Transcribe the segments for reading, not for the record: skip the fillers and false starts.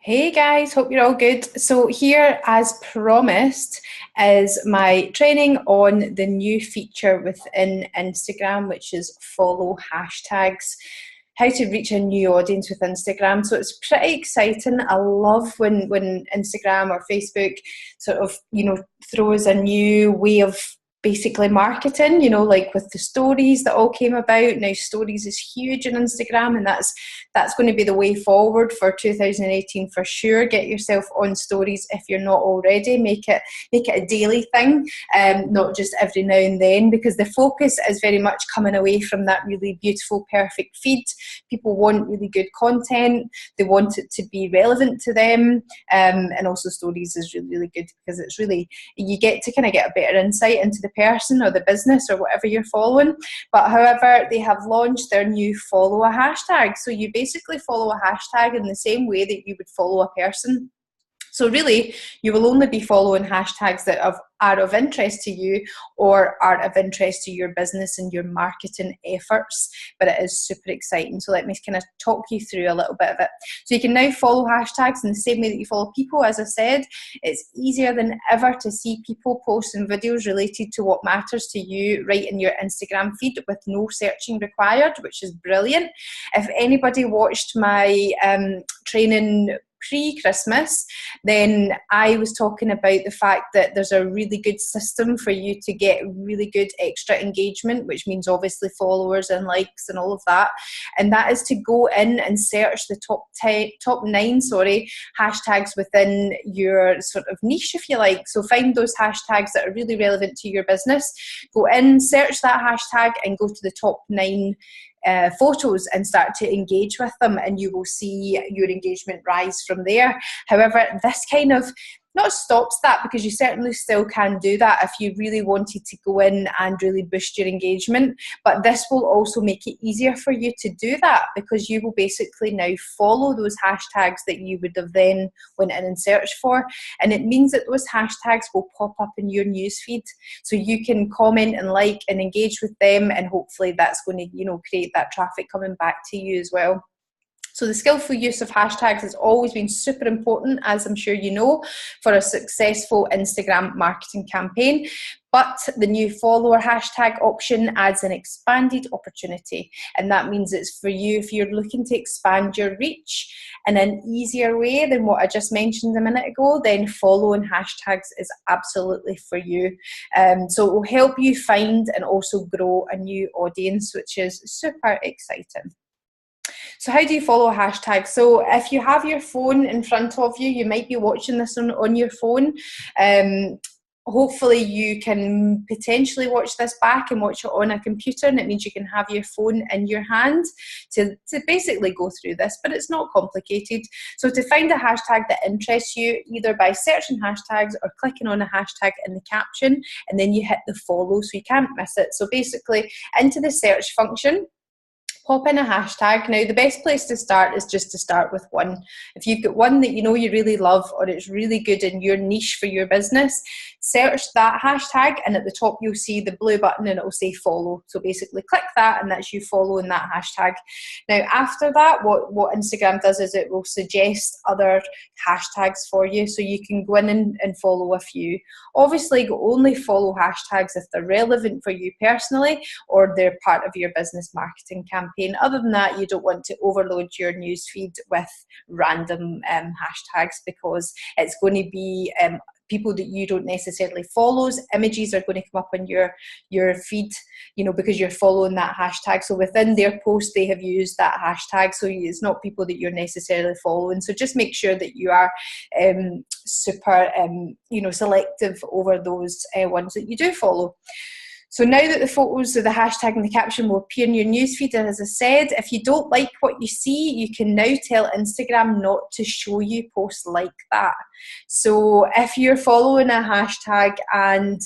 Hey guys, hope you're all good. So here, as promised, is my training on the new feature within Instagram, which is follow hashtags. How to reach a new audience with Instagram. So it's pretty exciting. I love when Instagram or Facebook sort of, throws a new way of basically marketing, like with the stories that all came about. Now stories is huge on Instagram, and that's going to be the way forward for 2018 for sure. Get yourself on stories if you're not already. Make it a daily thing, not just every now and then, because the focus is very much coming away from that really beautiful, perfect feed. People want really good content. They want it to be relevant to them, and also stories is really, really good because it's really, you get to kind of get a better insight into the person or the business or whatever you're following. But however, they have launched their new follow a hashtag. So you basically follow a hashtag in the same way that you would follow a person. So really, you will only be following hashtags that are of interest to you or are of interest to your business and your marketing efforts. But it is super exciting. So let me kind of talk you through a little bit of it. So you can now follow hashtags in the same way that you follow people. As I said, it's easier than ever to see people posting videos related to what matters to you right in your Instagram feed with no searching required, which is brilliant. If anybody watched my training pre-Christmas, then I was talking about the fact that there's a really good system for you to get really good extra engagement, which means obviously followers and likes and all of that. And that is to go in and search the top 9 hashtags within your sort of niche, if you like. So find those hashtags that are really relevant to your business, go in, search that hashtag and go to the top 9 photos and start to engage with them, and you will see your engagement rise from there. However, this kind of not stops that, because you certainly still can do that if you really wanted to go in and really boost your engagement. But this will also make it easier for you to do that, because you will basically now follow those hashtags that you would have then went in and searched for. And it means that those hashtags will pop up in your newsfeed. So you can comment and like and engage with them, and hopefully that's going to, create that traffic coming back to you as well. So the skillful use of hashtags has always been super important, as I'm sure you know, for a successful Instagram marketing campaign. But the new follower hashtag option adds an expanded opportunity. And that means it's for you if you're looking to expand your reach in an easier way than what I just mentioned a minute ago, then following hashtags is absolutely for you. So it will help you find and also grow a new audience, which is super exciting. So how do you follow hashtags? So if you have your phone in front of you, you might be watching this on your phone. Hopefully you can potentially watch this back and watch it on a computer, and it means you can have your phone in your hand to basically go through this, but it's not complicated. So to find a hashtag that interests you, either by searching hashtags or clicking on a hashtag in the caption, and then you hit the follow so you can't miss it. So basically into the search function, pop in a hashtag. Now, the best place to start is just to start with one. If you've got one that you know you really love, or it's really good in your niche for your business, search that hashtag, and at the top you'll see the blue button and it will say follow. So basically click that, and that's you following that hashtag. Now, after that, what Instagram does is it will suggest other hashtags for you, so you can go in and follow a few. Obviously, only follow hashtags if they're relevant for you personally, or they're part of your business marketing campaign. Other than that, you don't want to overload your newsfeed with random hashtags, because it's going to be people that you don't necessarily follow. Images are going to come up on your feed, because you're following that hashtag. So within their post, they have used that hashtag. So it's not people that you're necessarily following. So just make sure that you are super, selective over those ones that you do follow. So now that the photos of the hashtag and the caption will appear in your newsfeed, and as I said, if you don't like what you see, you can now tell Instagram not to show you posts like that. So if you're following a hashtag and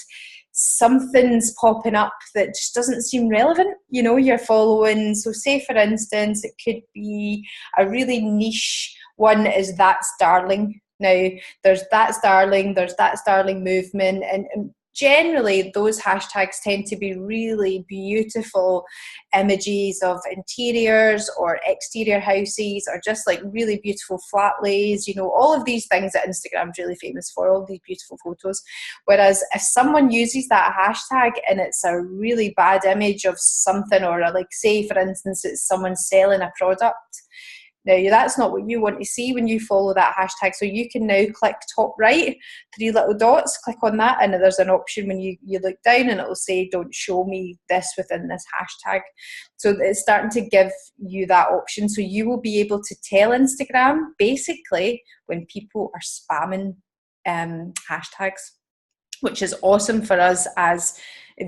something's popping up that just doesn't seem relevant, you're following, so say for instance, it could be a really niche one is That's Darling. Now, there's That's Darling, there's That's Darling movement, and generally those hashtags tend to be really beautiful images of interiors or exterior houses, or just like really beautiful flat lays, you know, all of these things that Instagram's really famous for, all these beautiful photos. Whereas if someone uses that hashtag and it's a really bad image of something, or like, say for instance it's someone selling a product, now that's not what you want to see when you follow that hashtag. So you can now click top right, 3 little dots, click on that, and there's an option when you look down and it'll say don't show me this within this hashtag. So it's starting to give you that option. So you will be able to tell Instagram basically when people are spamming hashtags, which is awesome for us as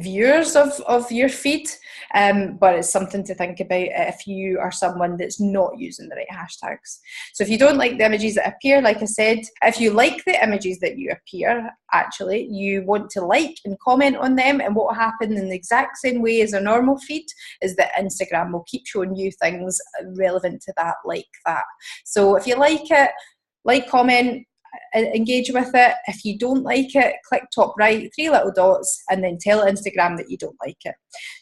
viewers of your feed, but it's something to think about if you are someone that's not using the right hashtags. So if you don't like the images that appear, like I said, if you like the images that you appear, actually you want to like and comment on them, and what will happen in the exact same way as a normal feed is that Instagram will keep showing you things relevant to that, like that. So if you like it, like, comment, engage with it. If you don't like it, click top right, 3 little dots, and then tell Instagram that you don't like it.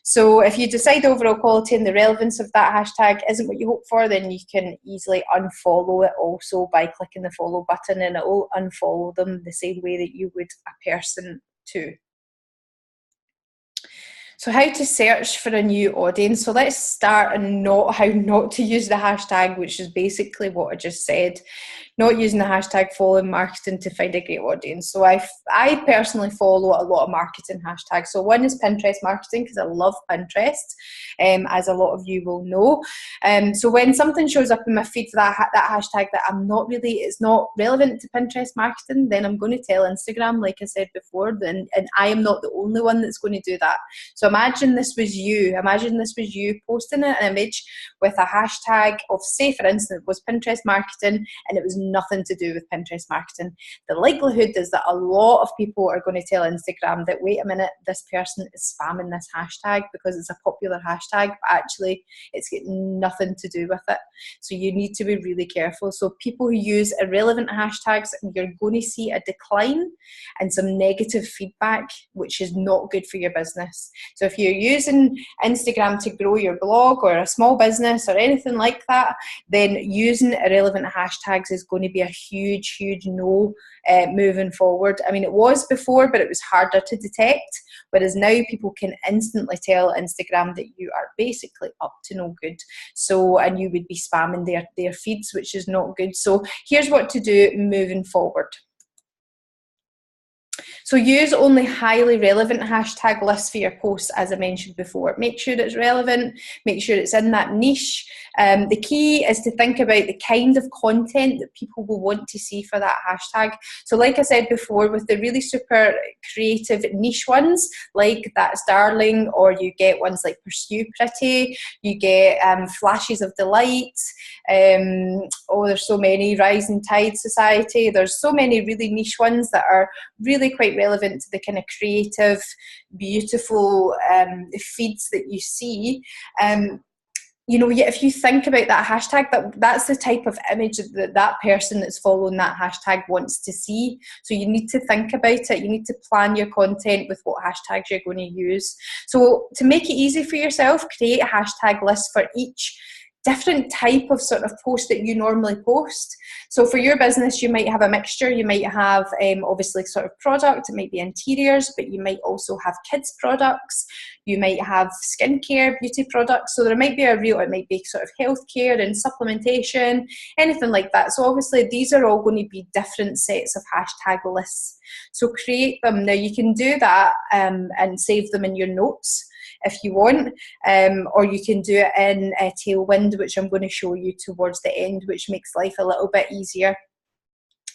So if you decide overall quality and the relevance of that hashtag isn't what you hope for, then you can easily unfollow it also by clicking the follow button, and it will unfollow them the same way that you would a person too. So how to search for a new audience. So let's start on how not to use the hashtag, which is basically what I just said. Not using the hashtag following marketing to find a great audience. So I personally follow a lot of marketing hashtags. So one is Pinterest marketing, because I love Pinterest, as a lot of you will know. So when something shows up in my feed for that hashtag that it's not relevant to Pinterest marketing, then I'm going to tell Instagram, like I said before, and I am not the only one that's going to do that. So imagine this was you posting an image with a hashtag of, say for instance, it was Pinterest marketing, and it was nothing to do with Pinterest marketing. The likelihood is that a lot of people are going to tell Instagram that, wait a minute, this person is spamming this hashtag because it's a popular hashtag, but actually it's got nothing to do with it. So you need to be really careful. So people who use irrelevant hashtags, you're going to see a decline and some negative feedback, which is not good for your business. So if you're using Instagram to grow your blog or a small business or anything like that, then using irrelevant hashtags is going to be a huge no moving forward. I mean, it was before, but it was harder to detect, whereas now people can instantly tell Instagram that you are basically up to no good. So, and you would be spamming their feeds, which is not good. So here's what to do moving forward. So use only highly relevant hashtag lists for your posts, as I mentioned before. Make sure it's relevant, make sure it's in that niche. The key is to think about the kind of content that people will want to see for that hashtag. So like I said before, with the really super creative niche ones, like That's Darling, or you get ones like Pursue Pretty, you get Flashes of Delight, there's so many, Rising Tide Society, there's so many really niche ones that are really quite relevant to the kind of creative, beautiful feeds that you see. You know, if you think about that hashtag, that's the type of image that person that's following that hashtag wants to see. So you need to think about it. You need to plan your content with what hashtags you're going to use. So to make it easy for yourself, create a hashtag list for each different type of sort of post that you normally post. So for your business, you might have a mixture. You might have obviously sort of product, it might be interiors, but you might also have kids products. You might have skincare, beauty products. So there might be it might be sort of healthcare and supplementation, anything like that. So obviously these are all going to be different sets of hashtag lists. So create them. Now you can do that and save them in your notes if you want, or you can do it in a Tailwind, which I'm going to show you towards the end, which makes life a little bit easier.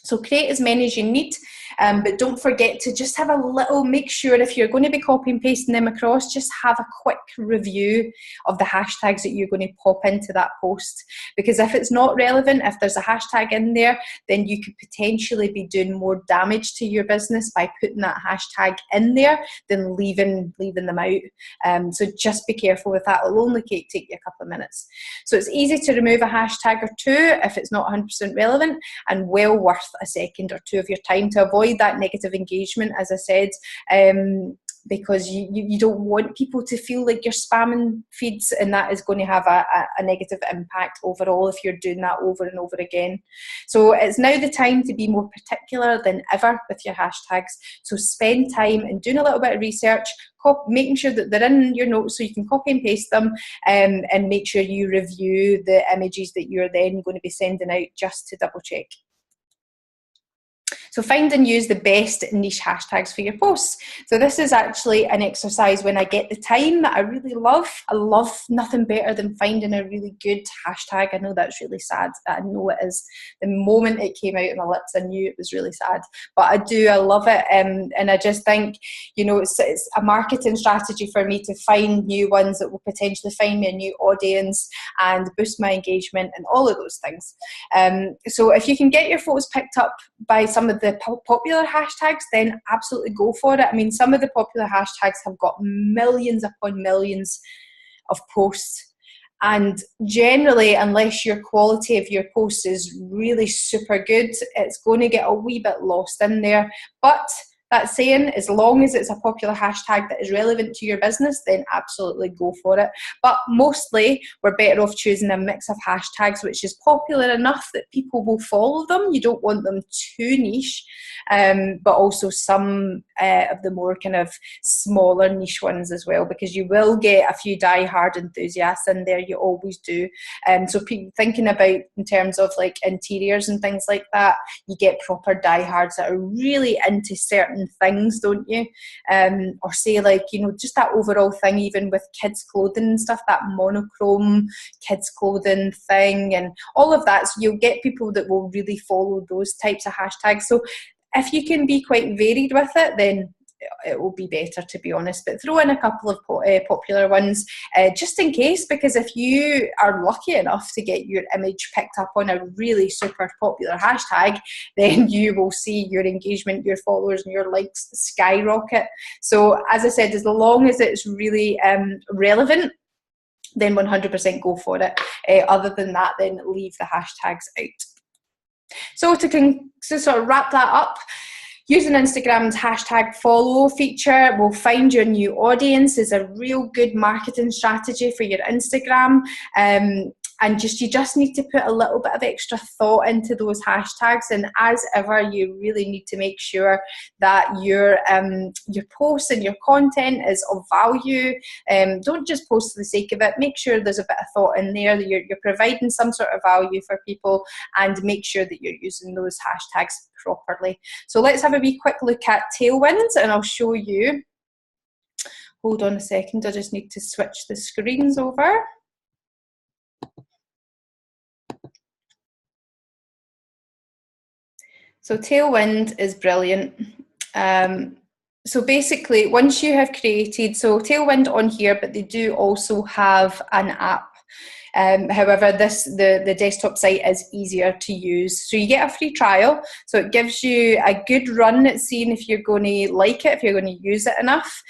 So create as many as you need, but don't forget to just have a little, make sure if you're going to be copy and pasting them across, just have a quick review of the hashtags that you're going to pop into that post. Because if it's not relevant, if there's a hashtag in there, then you could potentially be doing more damage to your business by putting that hashtag in there than leaving them out. So just be careful with that. It'll only take you a couple of minutes. So it's easy to remove a hashtag or two if it's not 100% relevant, and well worth a second or two of your time to avoid that negative engagement, as I said, because you don't want people to feel like you're spamming feeds, and that is going to have a negative impact overall if you're doing that over and over again. So it's now the time to be more particular than ever with your hashtags. So spend time in doing a little bit of research, making sure that they're in your notes so you can copy and paste them, and make sure you review the images that you're then going to be sending out just to double check. So find and use the best niche hashtags for your posts. So this is actually an exercise when I get the time that I really love. I love nothing better than finding a really good hashtag. I know that's really sad. I know it is. The moment it came out of my lips, I knew it was really sad. But I love it. And I just think, it's a marketing strategy for me to find new ones that will potentially find me a new audience and boost my engagement and all of those things. So if you can get your photos picked up by some of the popular hashtags, then absolutely go for it. I mean, some of the popular hashtags have got millions upon millions of posts, and generally, unless your quality of your post is really super good, it's going to get a wee bit lost in there. But that saying, as long as it's a popular hashtag that is relevant to your business, then absolutely go for it. But mostly, we're better off choosing a mix of hashtags which is popular enough that people will follow them. You don't want them too niche, but also some of the more kind of smaller niche ones as well, because you will get a few die-hard enthusiasts in there. You always do. So thinking about in terms of like interiors and things like that, you get proper die-hards that are really into certain things, don't you? Or say like, just that overall thing, even with kids clothing and stuff, that monochrome kids clothing thing and all of that. So you'll get people that will really follow those types of hashtags. So if you can be quite varied with it, then it will be better, to be honest. But throw in a couple of popular ones just in case, because if you are lucky enough to get your image picked up on a really super popular hashtag, then you will see your engagement, your followers and your likes skyrocket. So as I said, as long as it's really relevant, then 100% go for it. Other than that, then leave the hashtags out. So to sort of wrap that up, using Instagram's hashtag follow feature will find your new audience is a real good marketing strategy for your Instagram. And you just need to put a little bit of extra thought into those hashtags. And as ever, you really need to make sure that your posts and your content is of value. Don't just post for the sake of it. Make sure there's a bit of thought in there, that you're providing some sort of value for people, and make sure that you're using those hashtags properly. So let's have a wee quick look at Tailwind, and I'll show you. Hold on a second, I just need to switch the screens over. So Tailwind is brilliant. So basically, once you have created, so Tailwind on here, but they do also have an app. However, the desktop site is easier to use. So you get a free trial. So it gives you a good run at seeing if you're going to like it, if you're going to use it enough.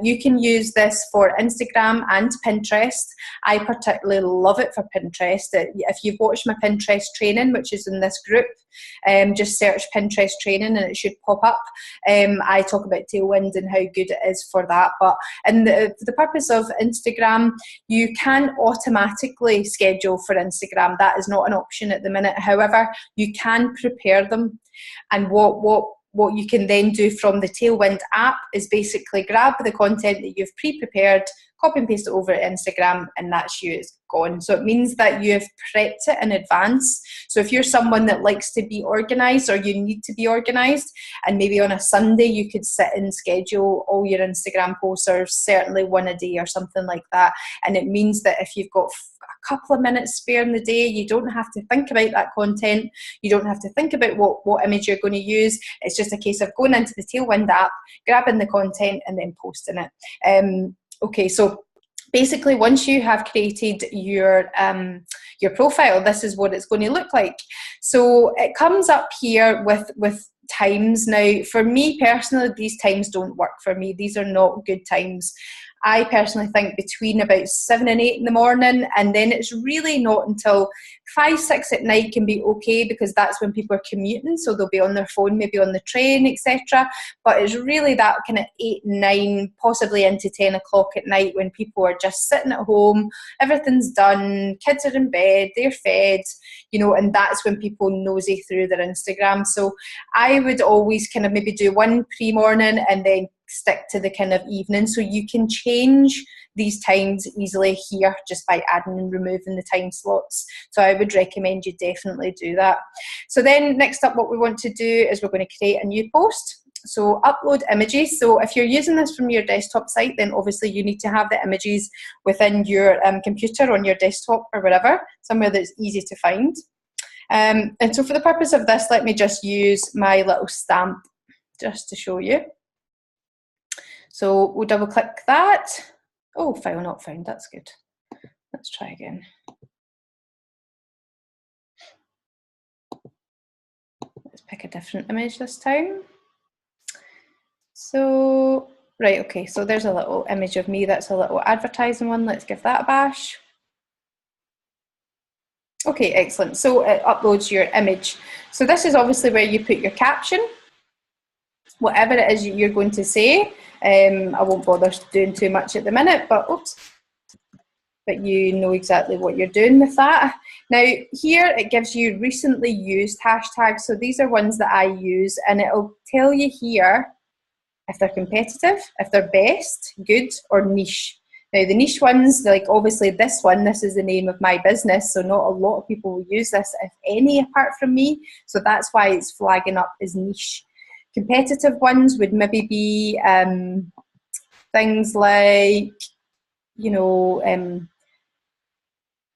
You can use this for Instagram and Pinterest. I particularly love it for Pinterest. If you've watched my Pinterest training, which is in this group, just search Pinterest training and it should pop up. I talk about Tailwind and how good it is for that. But in the purpose of Instagram, you can automatically schedule for Instagram. That is not an option at the minute. However, you can prepare them, and what you can then do from the Tailwind app is basically grab the content that you've pre-prepared, copy and paste it over to Instagram, and that's you, it's gone. So it means that you've prepped it in advance. So if you're someone that likes to be organised, or you need to be organised, and maybe on a Sunday you could sit and schedule all your Instagram posts, or certainly one a day or something like that. And it means that if you've got a couple of minutes spare in the day, you don't have to think about that content. You don't have to think about what image you're going to use. It's just a case of going into the Tailwind app, grabbing the content and then posting it. Okay, so basically once you have created your profile, this is what it's going to look like. So it comes up here with times. Now, for me personally, these times don't work for me. These are not good times. I personally think between about 7 and 8 in the morning, and then it's really not until 5, 6 at night can be okay, because that's when people are commuting, so they'll be on their phone, maybe on the train, etc. But it's really that kind of 8, 9, possibly into 10 o'clock at night, when people are just sitting at home, everything's done, kids are in bed, they're fed, you know, and that's when people nosy through their Instagram. So I would always kind of maybe do one pre-morning and then stick to the kind of evening, so you can change these times easily here just by adding and removing the time slots. So I would recommend you definitely do that. So then next up, what we want to do is we're going to create a new post. So upload images. So if you're using this from your desktop site, then obviously you need to have the images within your computer, on your desktop or whatever, somewhere that's easy to find. And so for the purpose of this, let me just use my little stamp just to show you. So we'll double click that. Oh, file not found, that's good. Let's try again. Let's pick a different image this time. So, right, okay, so there's a little image of me, that's a little advertising one. Let's give that a bash. Okay, excellent. So it uploads your image. So this is obviously where you put your caption, whatever it is you're going to say. I won't bother doing too much at the minute, but oops. But you know exactly what you're doing with that. Now here it gives you recently used hashtags. So these are ones that I use, and it'll tell you here if they're competitive, if they're best, good, or niche. Now the niche ones, like obviously this one, this is the name of my business, so not a lot of people will use this, if any, apart from me. So that's why it's flagging up as niche. Competitive ones would maybe be things like, you know,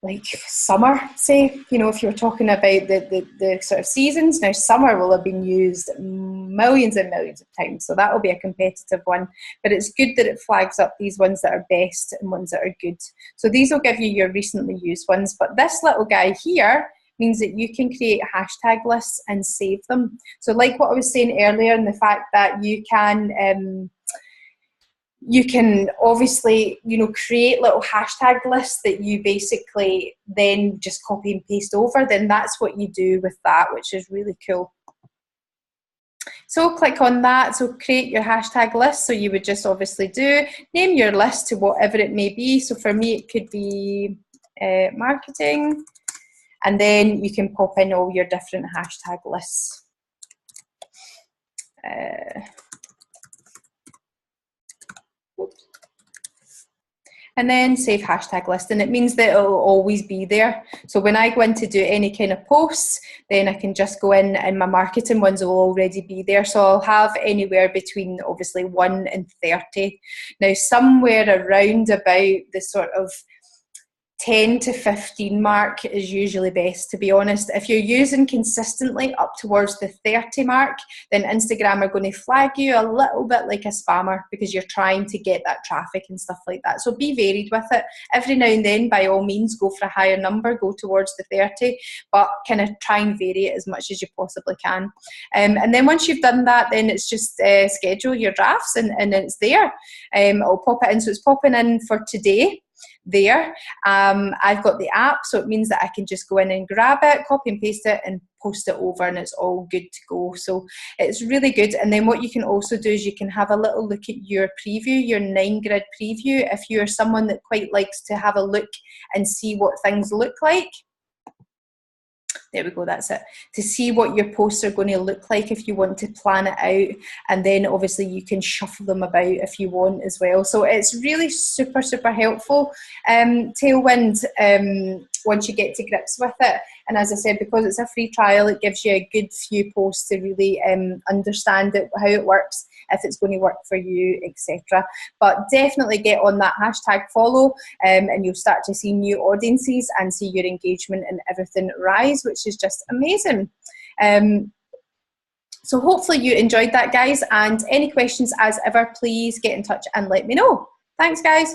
like summer, say, you know, if you're talking about the sort of seasons. Now summer will have been used millions and millions of times, so that will be a competitive one. But it's good that it flags up these ones that are best and ones that are good. So these will give you your recently used ones. But this little guy here means that you can create hashtag lists and save them. So like what I was saying earlier, and the fact that you can obviously, you know, create little hashtag lists that you basically then just copy and paste over, then that's what you do with that, which is really cool. So click on that. So create your hashtag list. So you would just obviously name your list to whatever it may be. So for me, it could be marketing, and then you can pop in all your different hashtag lists. And then save hashtag list, and it means that it'll always be there. So when I go in to do any kind of posts, then I can just go in and my marketing ones will already be there. So I'll have anywhere between obviously 1 and 30. Now somewhere around about the sort of 10 to 15 mark is usually best, to be honest. If you're using consistently up towards the 30 mark, then Instagram are going to flag you a little bit like a spammer, because you're trying to get that traffic and stuff like that. So be varied with it. Every now and then, by all means, go for a higher number, go towards the 30, but kind of try and vary it as much as you possibly can. And then once you've done that, then it's just schedule your drafts, and it's there. I'll pop it in. So it's popping in for today. There, I've got the app, so it means that I can just go in and grab it, copy and paste it, and post it over, and it's all good to go. So it's really good. And then what you can also do is you can have a little look at your preview, your 9-grid preview, if you're someone that quite likes to have a look and see what things look like. There we go, that's it. To see what your posts are going to look like if you want to plan it out. And then obviously you can shuffle them about if you want as well. So it's really super, super helpful. Tailwind, once you get to grips with it. And as I said, because it's a free trial, it gives you a good few posts to really understand how it works, if it's going to work for you, etc. But definitely get on that hashtag follow, and you'll start to see new audiences and see your engagement and everything rise, which is just amazing. So hopefully you enjoyed that, guys, and any questions as ever, please get in touch and let me know. Thanks, guys.